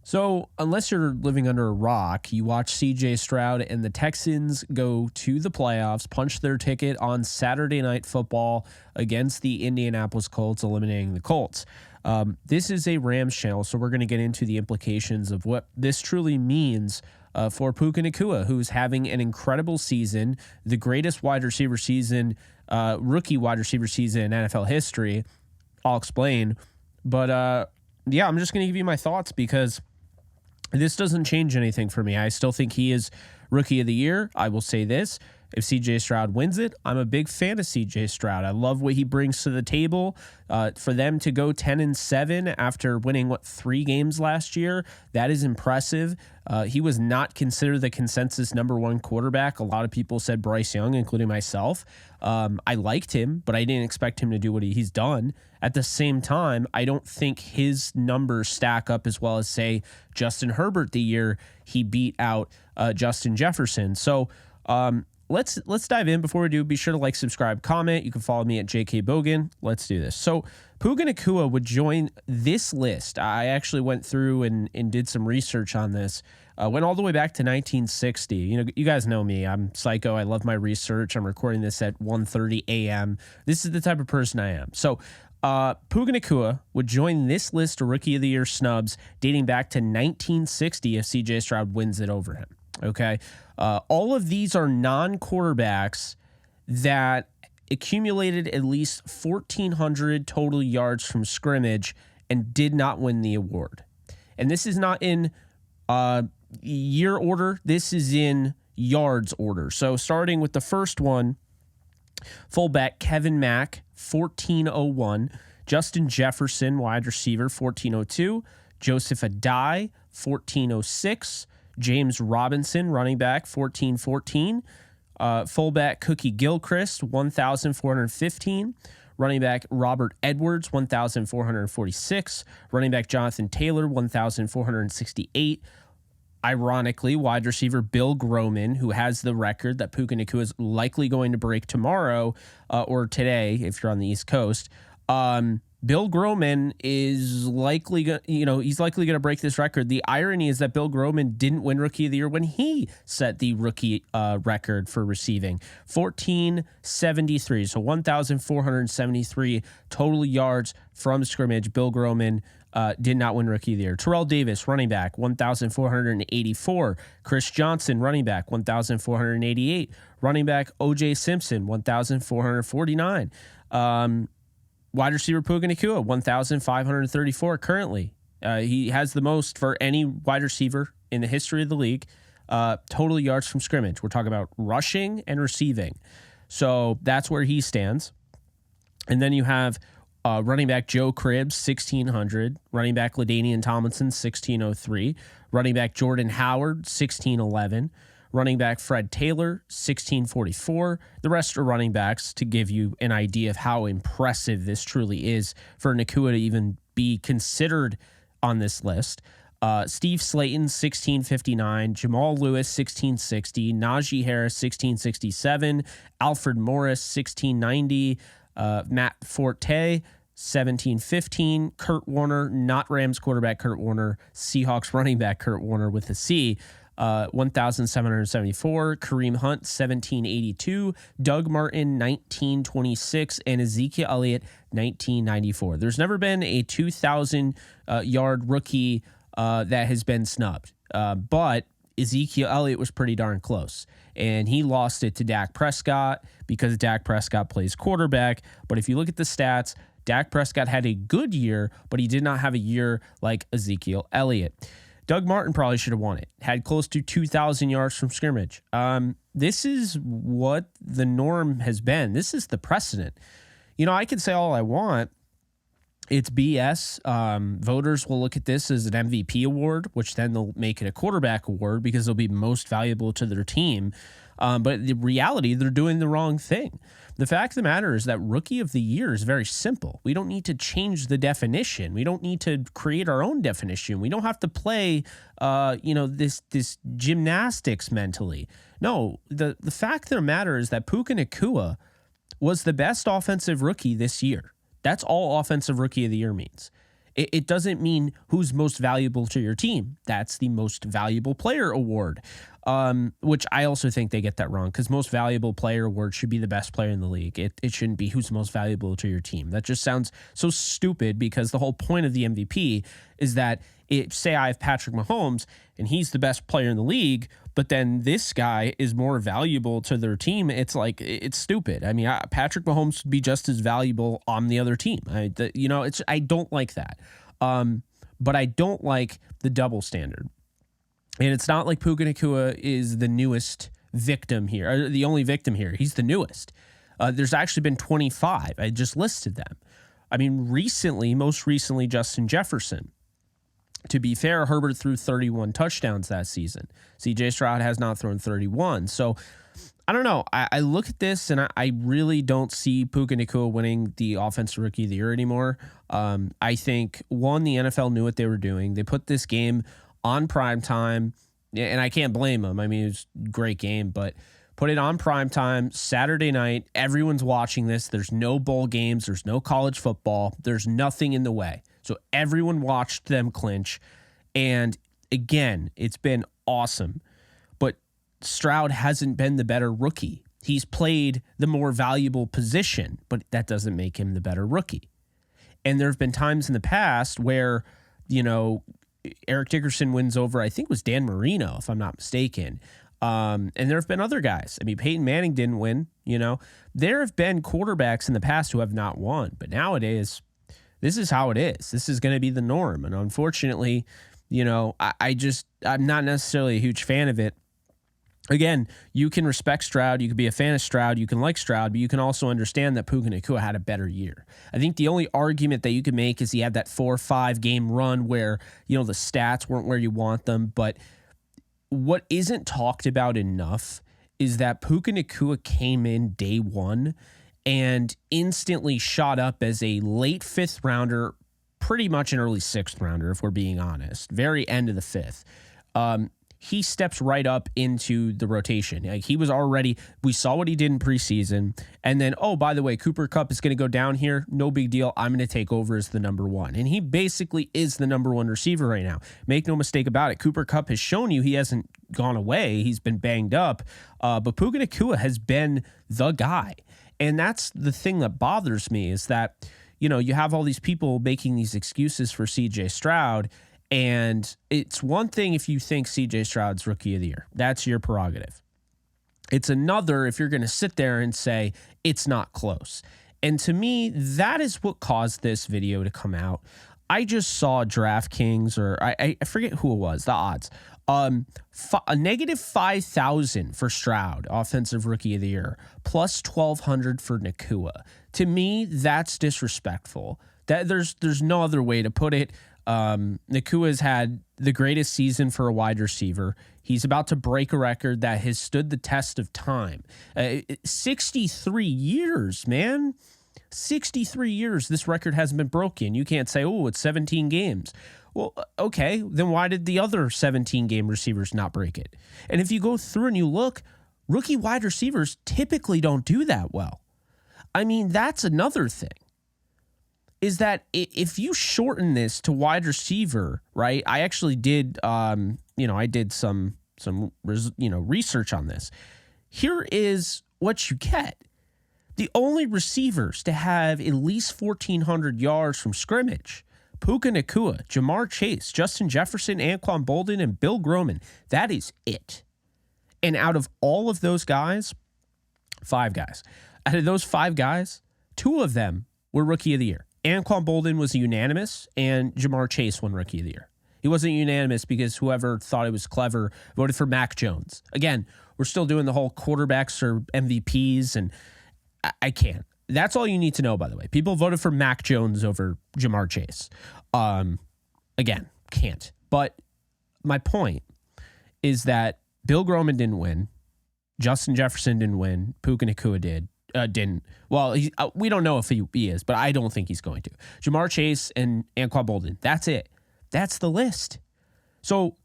So, unless you're living under a rock, you watch CJ Stroud and the Texans go to the playoffs, punch their ticket on Saturday Night Football against the Indianapolis Colts, eliminating the Colts. This is a Rams channel, so we're going to get into the implications of what this truly means for Puka Nacua, who's having an incredible season, the greatest wide receiver season, rookie wide receiver season in NFL history. I'll explain. But yeah, I'm just going to give you my thoughts because this doesn't change anything for me. I still think he is Rookie of the Year. I will say this. If CJ Stroud wins it, I'm a big fan of CJ Stroud. I love what he brings to the table. For them to go 10-7 after winning, 3 games last year, that is impressive. He was not considered the consensus number 1 quarterback. A lot of people said Bryce Young, including myself. I liked him, but I didn't expect him to do what he's done. At the same time, I don't think his numbers stack up as well as, say, Justin Herbert the year he beat out Justin Jefferson. So, Let's dive in. Before we do, be sure to like, subscribe, comment. You can follow me at JK Bogan. Let's do this. So Puka Nacua would join this list. I actually went through and did some research on this. Went all the way back to 1960. You guys know me. I'm psycho. I love my research. I'm recording this at 1:30 a.m. This is the type of person I am. So Puka Nacua would join this list of Rookie of the Year snubs dating back to 1960 if CJ Stroud wins it over him. Okay. All of these are non-quarterbacks that accumulated at least 1,400 total yards from scrimmage and did not win the award. And this is not in year order. This is in yards order. So starting with the first one, fullback Kevin Mack, 1,401. Justin Jefferson, wide receiver, 1,402. Joseph Adai, 1,406. James Robinson, running back, 1,414. Fullback Cookie Gilchrist, 1,415. Running back Robert Edwards, 1,446. Running back Jonathan Taylor, 1,468. Ironically, wide receiver Bill Groman, who has the record that Puka Nacua is likely going to break tomorrow or today, if you're on the East Coast. Bill Groman is likely he's likely going to break this record. The irony is that Bill Groman didn't win Rookie of the Year when he set the rookie record for receiving, 1,473. So 1,473 total yards from scrimmage. Bill Groman did not win Rookie of the Year. Terrell Davis, running back, 1,484. Chris Johnson, running back, 1,488. Running back O.J. Simpson, 1,449. Wide receiver Puka Nacua, 1,534 currently. He has the most for any wide receiver in the history of the league. Total yards from scrimmage. We're talking about rushing and receiving. So that's where he stands. And then you have running back Joe Cribbs, 1,600. Running back LaDainian Tomlinson, 1,603. Running back Jordan Howard, 1,611. Running back Fred Taylor, 1,644. The rest are running backs to give you an idea of how impressive this truly is for Nacua to even be considered on this list. Steve Slayton, 1,659. Jamal Lewis, 1,660. Najee Harris, 1,667. Alfred Morris, 1,690. Matt Forte, 1,715. Kurt Warner, not Rams quarterback Kurt Warner, Seahawks running back Kurt Warner with a C, 1,774. Kareem Hunt, 1,782. Doug Martin, 1,926. And Ezekiel Elliott, 1,994. There's never been a 2,000-yard rookie that has been snubbed. But Ezekiel Elliott was pretty darn close. And he lost it to Dak Prescott because Dak Prescott plays quarterback. But if you look at the stats, Dak Prescott had a good year, but he did not have a year like Ezekiel Elliott. Doug Martin probably should have won it. Had close to 2,000 yards from scrimmage. This is what the norm has been. This is the precedent. I can say all I want. It's BS. Voters will look at this as an MVP award, which then they'll make it a quarterback award because they'll be most valuable to their team. But the reality, they're doing the wrong thing. The fact of the matter is that Rookie of the Year is very simple. We don't need to change the definition. We don't need to create our own definition. We don't have to play, this gymnastics mentally. No, the fact of the matter is that Puka Nacua was the best offensive rookie this year. That's all Offensive Rookie of the Year means. It doesn't mean who's most valuable to your team. That's the most valuable player award, which I also think they get that wrong, because most valuable player award should be the best player in the league. It shouldn't be who's most valuable to your team. That just sounds so stupid, because the whole point of the MVP is that say I have Patrick Mahomes and he's the best player in the league, but then this guy is more valuable to their team. It's like, it's stupid. I mean, Patrick Mahomes would be just as valuable on the other team. I don't like that. But I don't like the double standard. And it's not like Puka Nacua is the newest victim here, or the only victim here. He's the newest. There's actually been 25. I just listed them. I mean, most recently, Justin Jefferson. To be fair, Herbert threw 31 touchdowns that season. CJ Stroud has not thrown 31. So I don't know. I look at this and I really don't see Puka Nacua winning the Offensive Rookie of the Year anymore. I think, one, the NFL knew what they were doing. They put this game on prime time, and I can't blame them. I mean, it was a great game, but put it on prime time, Saturday night. Everyone's watching this. There's no bowl games. There's no college football. There's nothing in the way. So everyone watched them clinch. And again, it's been awesome. But Stroud hasn't been the better rookie. He's played the more valuable position, but that doesn't make him the better rookie. And there have been times in the past where, Eric Dickerson wins over, I think it was Dan Marino, if I'm not mistaken. And there have been other guys. I mean, Peyton Manning didn't win, There have been quarterbacks in the past who have not won. But nowadays, this is how it is. This is going to be the norm. And unfortunately, I'm not necessarily a huge fan of it. Again, you can respect Stroud. You can be a fan of Stroud. You can like Stroud, but you can also understand that Puka Nacua had a better year. I think the only argument that you can make is he had that 4 or 5 game run where, the stats weren't where you want them. But what isn't talked about enough is that Puka Nacua came in day one and instantly shot up as a late 5th rounder, pretty much an early 6th rounder, if we're being honest, very end of the 5th. He steps right up into the rotation. Like, he was already, we saw what he did in preseason. And then, oh, by the way, Cooper Kupp is going to go down here. No big deal. I'm going to take over as the number 1. And he basically is the number 1 receiver right now. Make no mistake about it. Cooper Kupp has shown you he hasn't gone away. He's been banged up. But Puka Nacua has been the guy. And that's the thing that bothers me, is that, you have all these people making these excuses for CJ Stroud. And it's one thing if you think CJ Stroud's Rookie of the Year. That's your prerogative. It's another if you're going to sit there and say it's not close. And to me, that is what caused this video to come out. I just saw DraftKings, or I forget who it was, the odds. A negative 5,000 for Stroud, Offensive Rookie of the Year, plus 1,200 for Nacua. To me, that's disrespectful. That there's no other way to put it. Nakua's had the greatest season for a wide receiver. He's about to break a record that has stood the test of time. 63 years, man. 63 years, this record hasn't been broken. You can't say, oh, it's 17 games. Well, okay, then why did the other 17-game receivers not break it? And if you go through and you look, rookie wide receivers typically don't do that well. I mean, that's another thing, is that if you shorten this to wide receiver, right? I actually did, I did some research on this. Here is what you get. The only receivers to have at least 1,400 yards from scrimmage: Puka Nacua, Jamar Chase, Justin Jefferson, Anquan Boldin, and Bill Groman. That is it. And out of all of those guys, 5 guys. Out of those 5 guys, 2 of them were Rookie of the Year. Anquan Boldin was unanimous, and Jamar Chase won Rookie of the Year. He wasn't unanimous because whoever thought it was clever voted for Mac Jones. Again, we're still doing the whole quarterbacks or MVPs, and I can't. That's all you need to know, by the way. People voted for Mac Jones over Jamar Chase. Again, can't. But my point is that Bill Groman didn't win. Justin Jefferson didn't win. Puka Nacua didn't. Well, we don't know if he is, but I don't think he's going to. Jamar Chase and Anquan Boldin. That's it. That's the list. So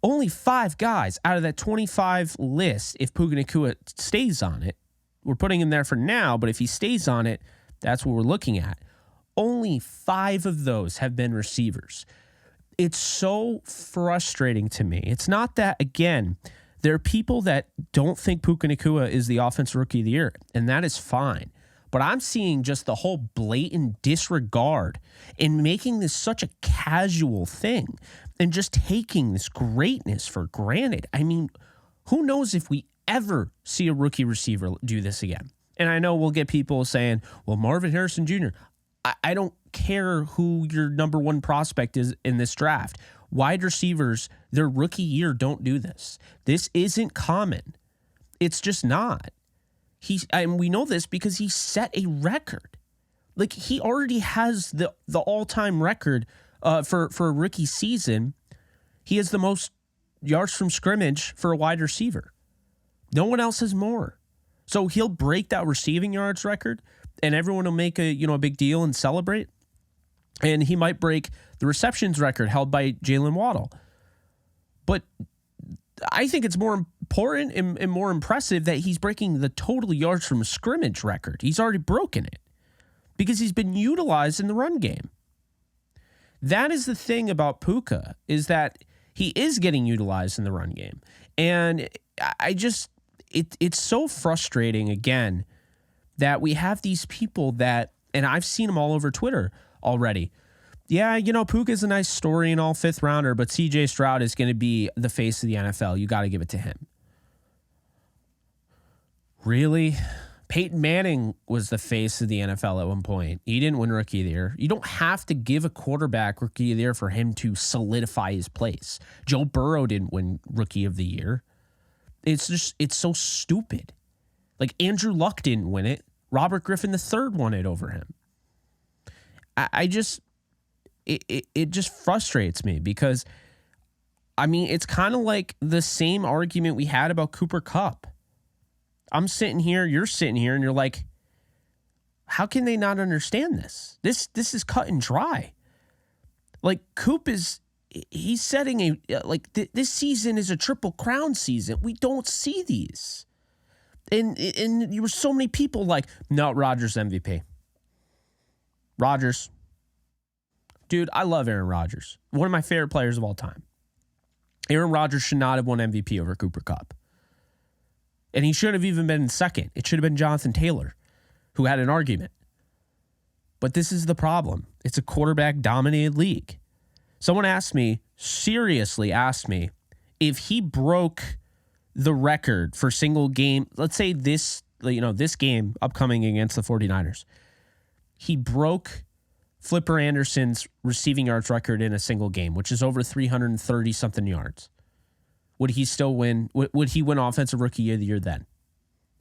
only 5 guys out of that 25 list, if Puka Nacua stays on it. We're putting him there for now, but if he stays on it, that's what we're looking at. only 5 of those have been receivers. It's so frustrating to me. It's not that, again, there are people that don't think Puka Nacua is the offensive rookie of the year, and that is fine. But I'm seeing just the whole blatant disregard in making this such a casual thing and just taking this greatness for granted. I mean, who knows if we ever see a rookie receiver do this again? And I know we'll get people saying, well, Marvin Harrison Jr., I don't care who your number one prospect is in this draft. Wide receivers, their rookie year, don't do this. This isn't common. It's just not. And we know this because he set a record. Like, he already has the all-time record for a rookie season. He has the most yards from scrimmage for a wide receiver. No one else has more. So he'll break that receiving yards record, and everyone will make a big deal and celebrate. And he might break the receptions record held by Jalen Waddle. But I think it's more important and more impressive that he's breaking the total yards from scrimmage record. He's already broken it because he's been utilized in the run game. That is the thing about Puka, is that he is getting utilized in the run game. And it's so frustrating, again, that we have these people that, and I've seen them all over Twitter already. Yeah, Puka's a nice story and all 5th rounder, but CJ Stroud is going to be the face of the NFL. You got to give it to him. Really? Peyton Manning was the face of the NFL at one point. He didn't win Rookie of the Year. You don't have to give a quarterback Rookie of the Year for him to solidify his place. Joe Burrow didn't win Rookie of the Year. It's so stupid. Like, Andrew Luck didn't win it. Robert Griffin III won it over him. It just frustrates me because, I mean, it's kind of like the same argument we had about Cooper Kupp. I'm sitting here, you're sitting here, and you're like, how can they not understand this? This is cut and dry. Like, Coop he's setting this season is a Triple Crown season. We don't see these. And there were so many people like, no, Rodgers MVP. Rodgers. Dude, I love Aaron Rodgers. One of my favorite players of all time. Aaron Rodgers should not have won MVP over Cooper Kupp. And he shouldn't have even been in second. It should have been Jonathan Taylor, who had an argument. But this is the problem. It's a quarterback-dominated league. Someone seriously asked me, if he broke the record for single game, let's say this game upcoming against the 49ers, he broke Flipper Anderson's receiving yards record in a single game, which is over 330-something yards. Would he still win? Would he win Offensive Rookie of the Year then?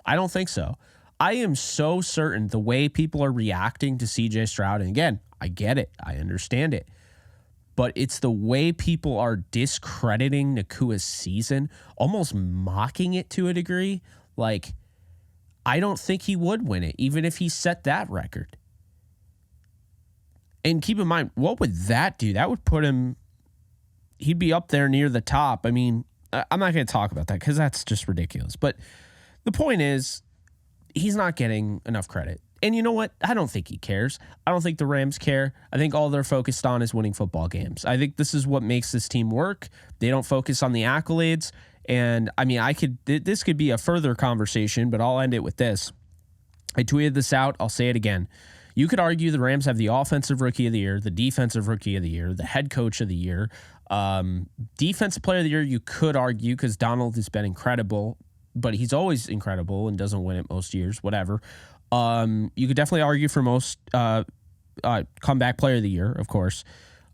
I don't think so. I am so certain the way people are reacting to CJ Stroud, and again, I get it. I understand it. But it's the way people are discrediting Nacua's season, almost mocking it to a degree. Like, I don't think he would win it, even if he set that record. And keep in mind, what would that do? That would put him, he'd be up there near the top. I mean, I'm not going to talk about that because that's just ridiculous. But the point is, he's not getting enough credit. And you know what? I don't think he cares. I don't think the Rams care. I think all they're focused on is winning football games. I think this is what makes this team work. They don't focus on the accolades. And I mean, this could be a further conversation, but I'll end it with this. I tweeted this out. I'll say it again. You could argue the Rams have the offensive rookie of the year, the defensive rookie of the year, the head coach of the year, defensive player of the year. You could argue because Donald has been incredible, but he's always incredible and doesn't win it most years, whatever. You could definitely argue for most comeback player of the year, of course,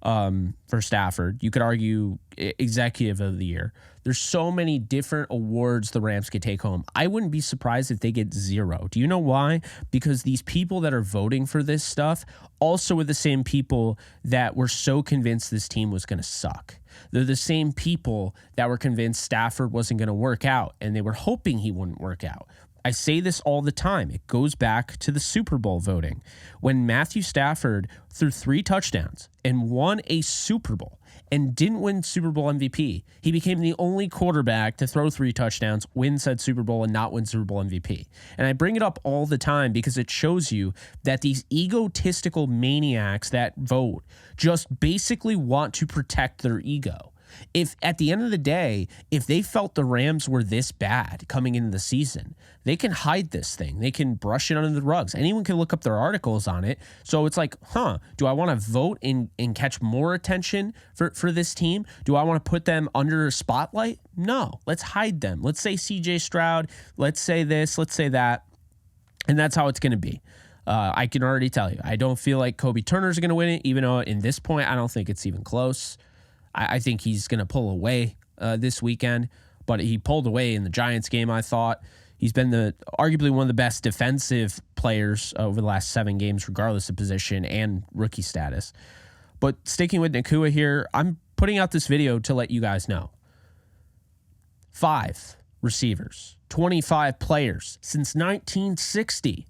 for Stafford. You could argue executive of the year. There's so many different awards the Rams could take home. I wouldn't be surprised if they get 0. Do you know why? Because these people that are voting for this stuff also were the same people that were so convinced this team was going to suck. They're the same people that were convinced Stafford wasn't going to work out, and they were hoping he wouldn't work out. I say this all the time. It goes back to the Super Bowl voting. When Matthew Stafford threw 3 touchdowns and won a Super Bowl and didn't win Super Bowl MVP. He became the only quarterback to throw 3 touchdowns, win said Super Bowl, and not win Super Bowl MVP. And I bring it up all the time because it shows you that these egotistical maniacs that vote just basically want to protect their ego. If at the end of the day, if they felt the Rams were this bad coming into the season, they can hide this thing. They can brush it under the rugs. Anyone can look up their articles on it. So it's like, do I want to vote and catch more attention for this team? Do I want to put them under a spotlight? No, let's hide them. Let's say CJ Stroud. Let's say this. Let's say that. And that's how it's going to be. I can already tell you, I don't feel like Kobe Turner's going to win it, even though in this point, I don't think it's even close. I think he's going to pull away this weekend, but he pulled away in the Giants game, I thought. He's been arguably one of the best defensive players over the last 7 games, regardless of position and rookie status. But sticking with Nacua here, I'm putting out this video to let you guys know. 5 receivers, 25 players since 1960.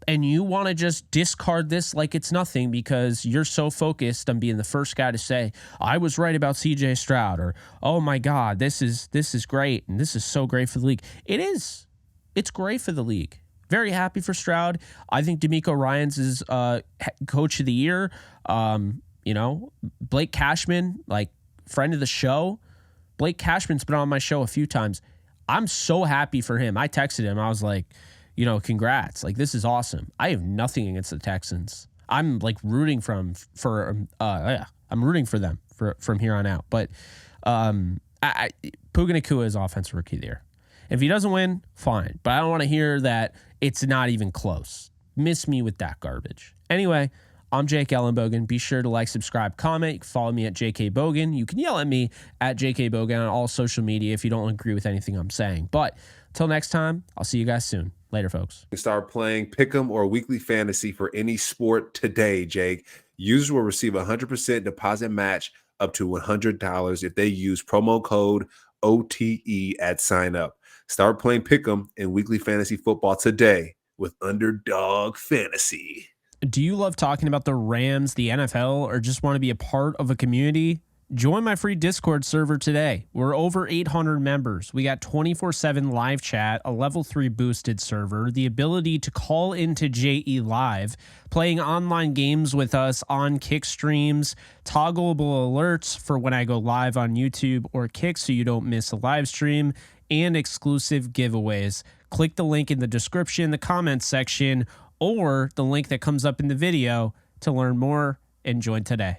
And you want to just discard this like it's nothing because you're so focused on being the first guy to say, I was right about CJ Stroud, or, oh my God, this is great, and this is so great for the league. It is. It's great for the league. Very happy for Stroud. I think DeMeco Ryans is coach of the year. Blake Cashman, like friend of the show. Blake Cashman's been on my show a few times. I'm so happy for him. I texted him. I was like, congrats. Like, this is awesome. I have nothing against the Texans. I'm like rooting I'm rooting for them from here on out. But Puka Nacua is offensive rookie of the year. If he doesn't win, fine. But I don't want to hear that it's not even close. Miss me with that garbage. Anyway, I'm Jake Ellenbogen. Be sure to like, subscribe, comment. You can follow me at JK Bogan. You can yell at me at JK Bogan on all social media if you don't agree with anything I'm saying. But till next time, I'll see you guys soon. Later, folks. Start playing Pick'em or Weekly Fantasy for any sport today, Jake. Users will receive a 100% deposit match up to $100 if they use promo code OTE at sign up. Start playing Pick'em and Weekly Fantasy Football today with Underdog Fantasy. Do you love talking about the Rams, the NFL, or just want to be a part of a community? Join my free Discord server today. We're over 800 members. We got 24/7 live chat, a level 3 boosted server, the ability to call into JE Live, playing online games with us on Kick streams, toggleable alerts for when I go live on YouTube or Kick so you don't miss a live stream, and exclusive giveaways. Click the link in the description, the comments section, or the link that comes up in the video to learn more and join today.